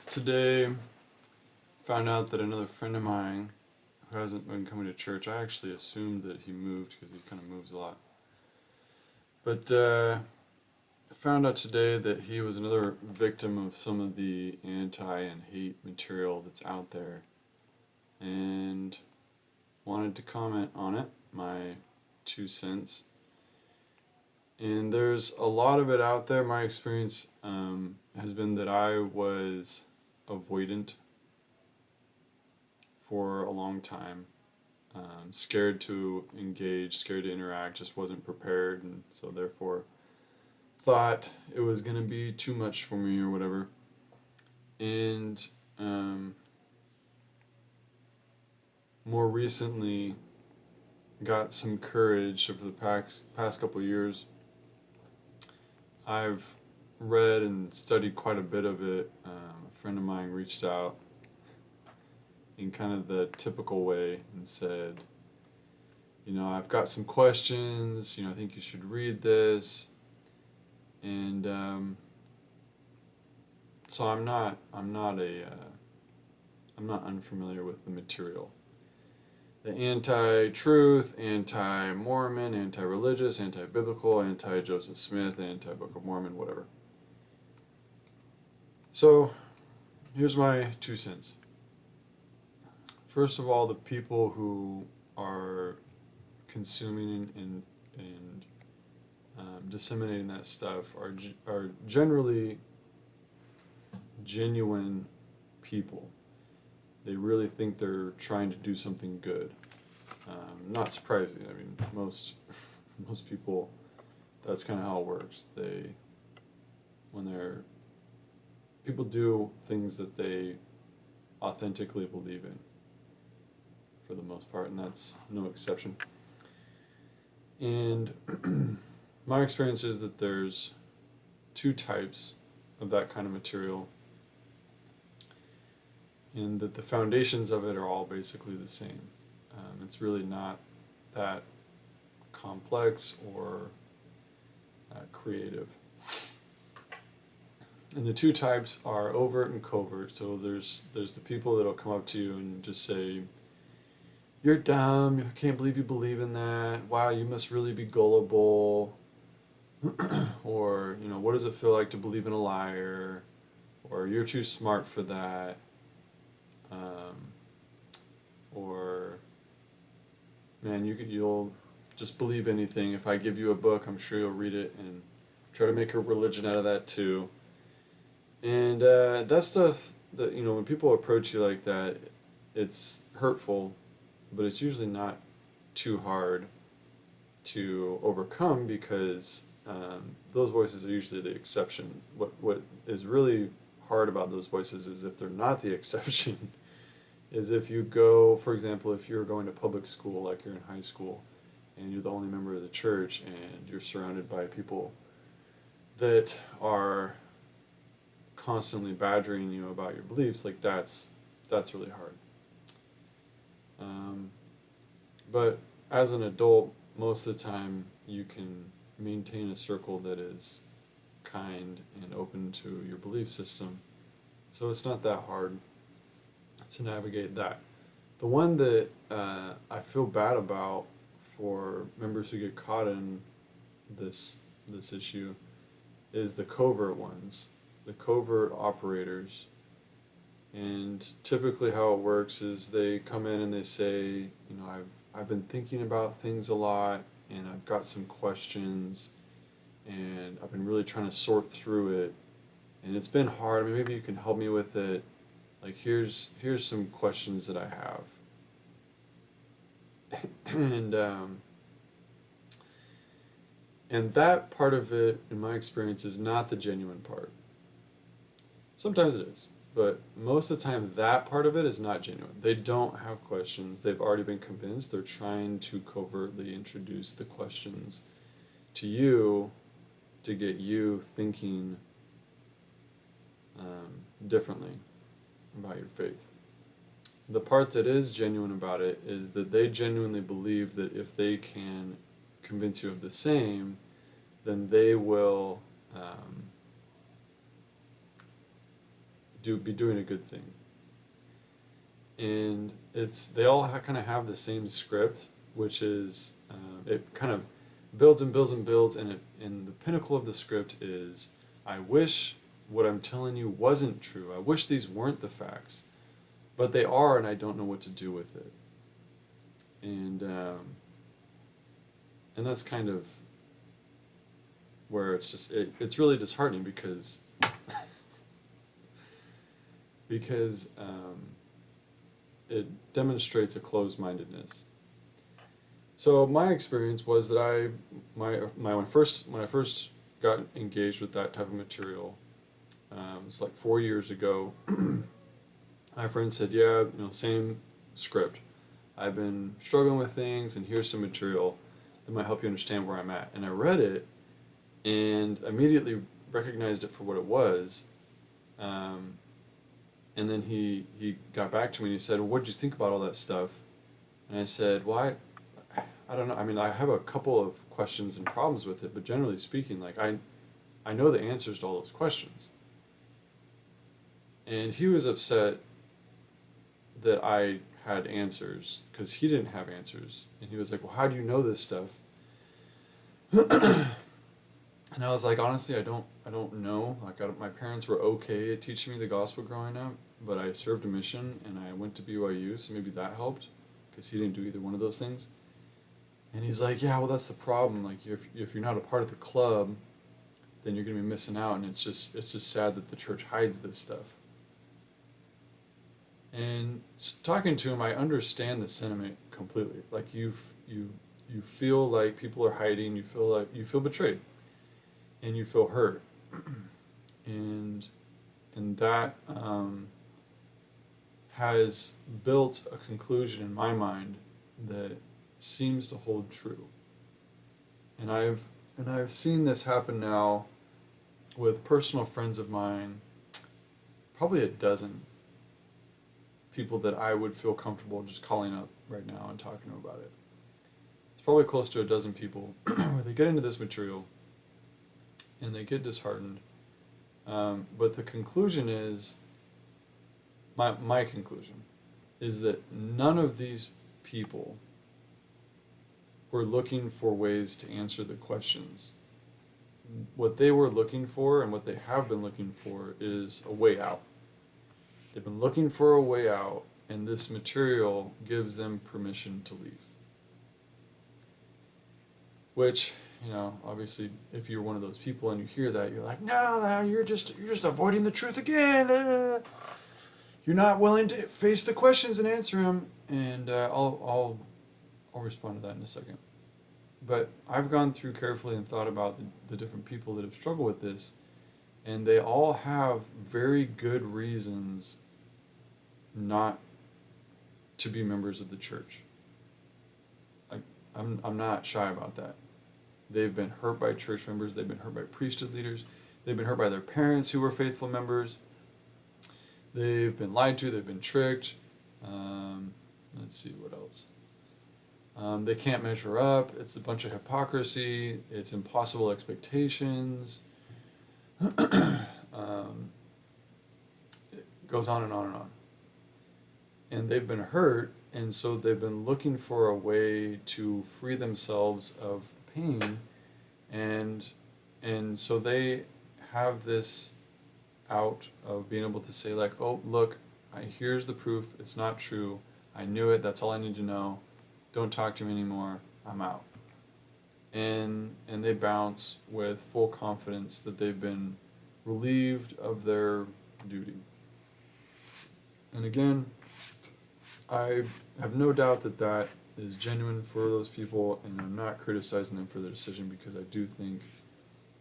Today, found out that another friend of mine who hasn't been coming to church, I actually assumed that he moved because he kind of moves a lot. But found out today that he was another victim of some of the anti and hate material that's out there, and wanted to comment on it, my 2 cents. And there's a lot of it out there. My experience has been that I was avoidant for a long time, scared to engage, scared to interact, just wasn't prepared, and so therefore thought it was going to be too much for me or whatever. And more recently, got some courage over the past couple of years. I've read and studied quite a bit of it. A friend of mine reached out in kind of the typical way and said, I've got some questions, I think you should read this. And so I'm not unfamiliar with the material. The anti-truth, anti-Mormon, anti-religious, anti-biblical, anti-Joseph Smith, anti-Book of Mormon, whatever. So here's my 2 cents. First of all, the people who are consuming and disseminating that stuff are generally genuine people. They really think they're trying to do something good. Not surprising. I mean, most people, that's kind of how it works. People do things that they authentically believe in, for the most part, and that's no exception. And my experience is that there's two types of that kind of material, and that the foundations of it are all basically the same. It's really not that complex or creative. And the two types are overt and covert. So there's the people that'll come up to you and just say, "You're dumb, I can't believe you believe in that, wow, you must really be gullible," or, "What does it feel like to believe in a liar?" Or, "You're too smart for that." Or, "Man, you'll just believe anything. If I give you a book, I'm sure you'll read it and try to make a religion out of that too." And that stuff, that when people approach you like that, it's hurtful, but it's usually not too hard to overcome, because those voices are usually the exception. What is really hard about those voices is if they're not the exception. Is if you go, for example, if you're going to public school, like you're in high school, and you're the only member of the church, and you're surrounded by people that are constantly badgering you about your beliefs, like that's really hard. But as an adult, most of the time you can maintain a circle that is kind and open to your belief system. So it's not that hard to navigate that. The one that I feel bad about for members who get caught in this issue is the covert ones, the covert operators. And typically how it works is they come in and they say, I've been thinking about things a lot, and I've got some questions, and I've been really trying to sort through it, and it's been hard. I mean, maybe you can help me with it. Like, here's some questions that I have. And that part of it, in my experience, is not the genuine part. Sometimes it is, but most of the time that part of it is not genuine. They don't have questions. They've already been convinced. They're trying to covertly introduce the questions to you to get you thinking differently about your faith. The part that is genuine about it is that they genuinely believe that if they can convince you of the same, then they will be doing a good thing. And they all kind of have the same script, which is it kind of builds and builds and builds, and the pinnacle of the script is, I wish what I'm telling you wasn't true. I wish these weren't the facts, but they are, and I don't know what to do with it. And that's kind of where it's really disheartening because it demonstrates a closed-mindedness. So my experience was that when I first got engaged with that type of material, it was like 4 years ago. My friend said, "Yeah, same script. I've been struggling with things, and here's some material that might help you understand where I'm at." And I read it, and immediately recognized it for what it was. And then he got back to me and he said, "What did you think about all that stuff?" And I said, "Well, I don't know. I mean, I have a couple of questions and problems with it, but generally speaking, like I know the answers to all those questions." And he was upset that I had answers because he didn't have answers. And he was like, "Well, how do you know this stuff?" And I was like, honestly, I don't know. Like, my parents were okay at teaching me the gospel growing up, but I served a mission and I went to BYU, so maybe that helped, because he didn't do either one of those things. And he's like, "Yeah, well, that's the problem. Like, if you're not a part of the club, then you're gonna be missing out, and it's just sad that the church hides this stuff." And talking to him, I understand the sentiment completely. Like, you feel like people are hiding. You feel betrayed, and you feel hurt, and that has built a conclusion in my mind that seems to hold true. And I've seen this happen now with personal friends of mine, probably a dozen people that I would feel comfortable just calling up right now and talking to them about it. It's probably close to a dozen people where they get into this material and they get disheartened. But the conclusion is, my conclusion is that none of these people were looking for ways to answer the questions. What they were looking for, and what they have been looking for, is a way out. They've been looking for a way out, and this material gives them permission to leave. Which, obviously, if you're one of those people and you hear that, you're like, no, you're just avoiding the truth again. You're not willing to face the questions and answer them. And I'll respond to that in a second. But I've gone through carefully and thought about the different people that have struggled with this, and they all have very good reasons not to be members of the church. I'm not shy about that. They've been hurt by church members. They've been hurt by priesthood leaders. They've been hurt by their parents who were faithful members. They've been lied to. They've been tricked. Let's see what else. They can't measure up. It's a bunch of hypocrisy. It's impossible expectations. It goes on and on and on. And they've been hurt, and so they've been looking for a way to free themselves of the pain, and so they have this out of being able to say, like, "Oh, look, here's the proof. It's not true. I knew it. That's all I need to know. Don't talk to me anymore. I'm out." And they bounce with full confidence that they've been relieved of their duty. And again, I have no doubt that is genuine for those people, and I'm not criticizing them for their decision, because I do think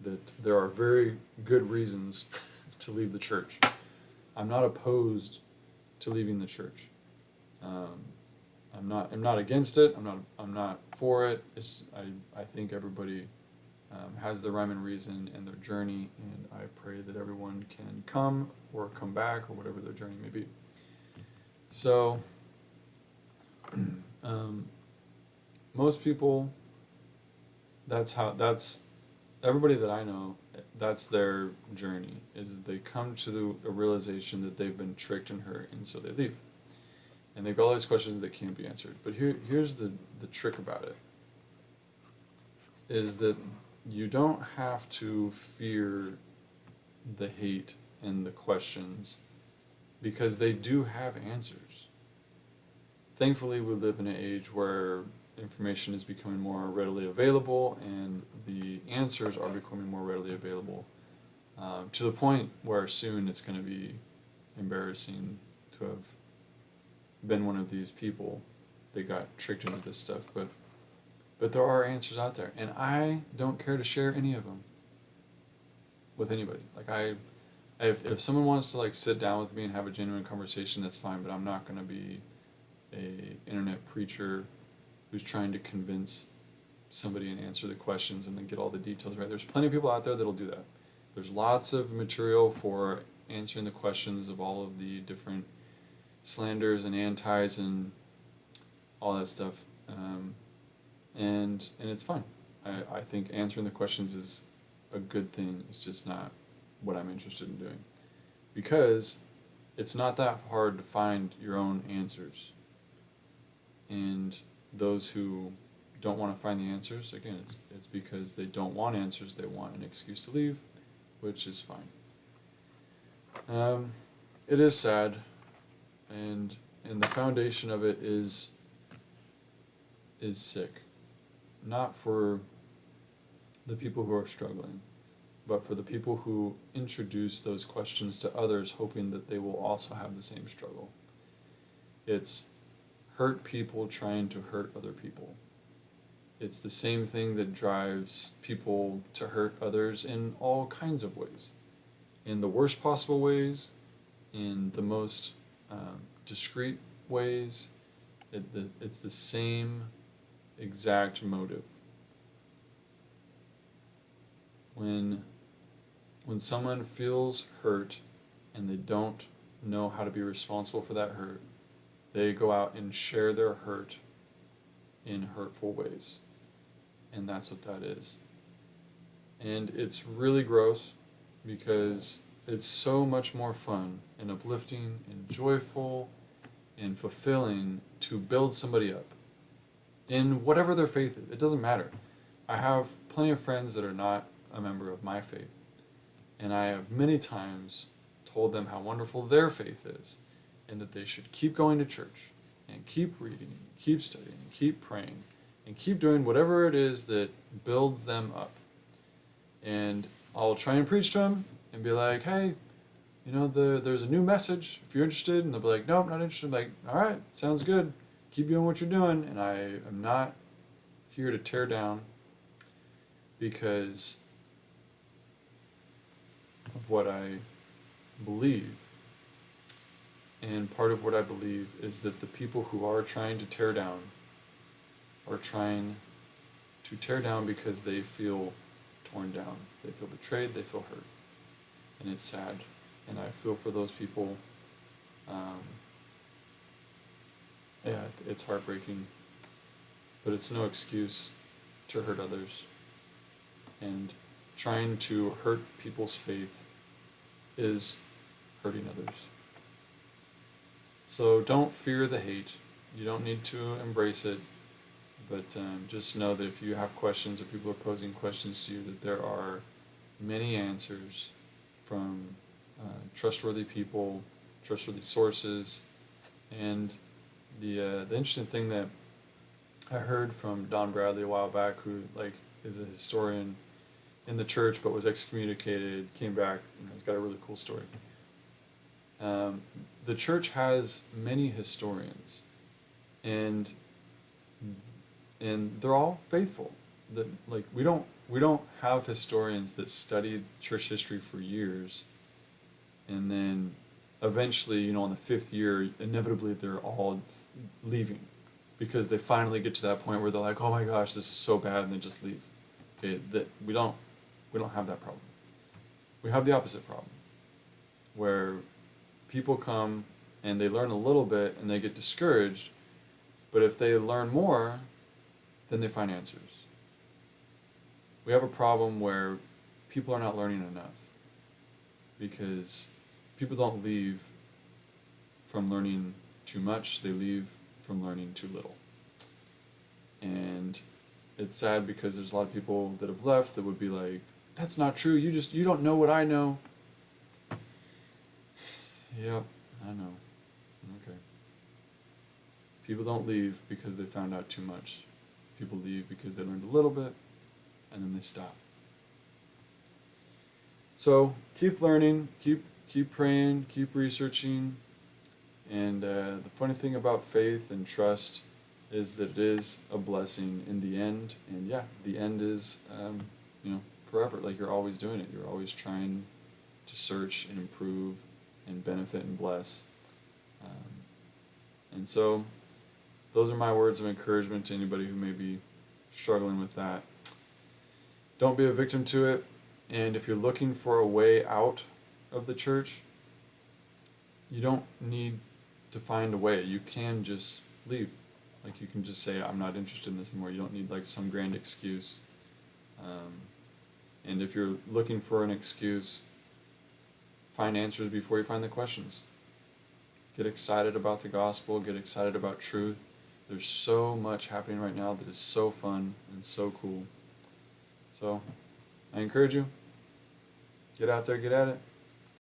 that there are very good reasons to leave the church. I'm not opposed to leaving the church. I'm not against it. I'm not for it. I think everybody has their rhyme and reason and their journey, and I pray that everyone can come or come back, or whatever their journey may be. So, most people, that's everybody that I know That's their journey, is that they come to a realization that they've been tricked and hurt, and so they leave. And they've got all these questions that can't be answered. But here's the trick about it, is that you don't have to fear the hate and the questions, because they do have answers. Thankfully, we live in an age where information is becoming more readily available, and the answers are becoming more readily available, to the point where soon it's going to be embarrassing to have been one of these people that got tricked into this stuff. But there are answers out there, and I don't care to share any of them with anybody. Like if someone wants to like sit down with me and have a genuine conversation, that's fine. But I'm not going to be a internet preacher who's trying to convince somebody and answer the questions and then get all the details right. There's plenty of people out there that'll do that. There's lots of material for answering the questions of all of the different slanders and antis and all that stuff, and it's fine. I think answering the questions is a good thing. It's just not what I'm interested in doing, because it's not that hard to find your own answers. And those who don't want to find the answers, again, it's because they don't want answers. They want an excuse to leave, which is fine. It is sad, and the foundation of it is sick. Not for the people who are struggling, but for the people who introduce those questions to others, hoping that they will also have the same struggle. It's hurt people trying to hurt other people. It's the same thing that drives people to hurt others in all kinds of ways. In the worst possible ways, in the most discreet ways. It's the same exact motive. When someone feels hurt and they don't know how to be responsible for that hurt, they go out and share their hurt in hurtful ways. And that's what that is. And it's really gross, because it's so much more fun and uplifting and joyful and fulfilling to build somebody up in whatever their faith is. It doesn't matter. I have plenty of friends that are not a member of my faith, and I have many times told them how wonderful their faith is, and that they should keep going to church and keep reading, keep studying, keep praying, and keep doing whatever it is that builds them up. And I'll try and preach to them and be like, hey, there's a new message if you're interested. And they'll be like, nope, not interested. I'm like, all right, sounds good. Keep doing what you're doing. And I am not here to tear down because of what I believe. And part of what I believe is that the people who are trying to tear down are trying to tear down because they feel torn down. They feel betrayed, they feel hurt. And it's sad. And I feel for those people. It's heartbreaking. But it's no excuse to hurt others. And trying to hurt people's faith is hurting others. So don't fear the hate. You don't need to embrace it. But just know that if you have questions or people are posing questions to you, that there are many answers from trustworthy people, trustworthy sources. And the interesting thing that I heard from Don Bradley a while back, who is a historian in the church but was excommunicated, came back, he's got a really cool story. The church has many historians, and they're all faithful. That we don't have historians that studied church history for years, and then eventually, on the fifth year, inevitably they're all leaving because they finally get to that point where they're like, oh my gosh, this is so bad, and they just leave. Okay, that we don't have that problem. We have the opposite problem, where people come and they learn a little bit and they get discouraged, but if they learn more, then they find answers. We have a problem where people are not learning enough, because people don't leave from learning too much, they leave from learning too little. And it's sad because there's a lot of people that have left that would be like, that's not true, you don't know what I know. Yep, I know. Okay. People don't leave because they found out too much. People leave because they learned a little bit and then they stop. So keep learning, keep praying, keep researching. And the funny thing about faith and trust is that it is a blessing in the end. And yeah, the end is, forever. Like, you're always doing it. You're always trying to search and improve and benefit and bless. And so those are my words of encouragement to anybody who may be struggling with that. Don't be a victim to it. And if you're looking for a way out of the church, you don't need to find a way. You can just leave. Like, you can just say, I'm not interested in this anymore. You don't need like some grand excuse. And if you're looking for an excuse, find answers before you find the questions. Get excited about the gospel. Get excited about truth. There's so much happening right now that is so fun and so cool. So I encourage you, get out there, get at it.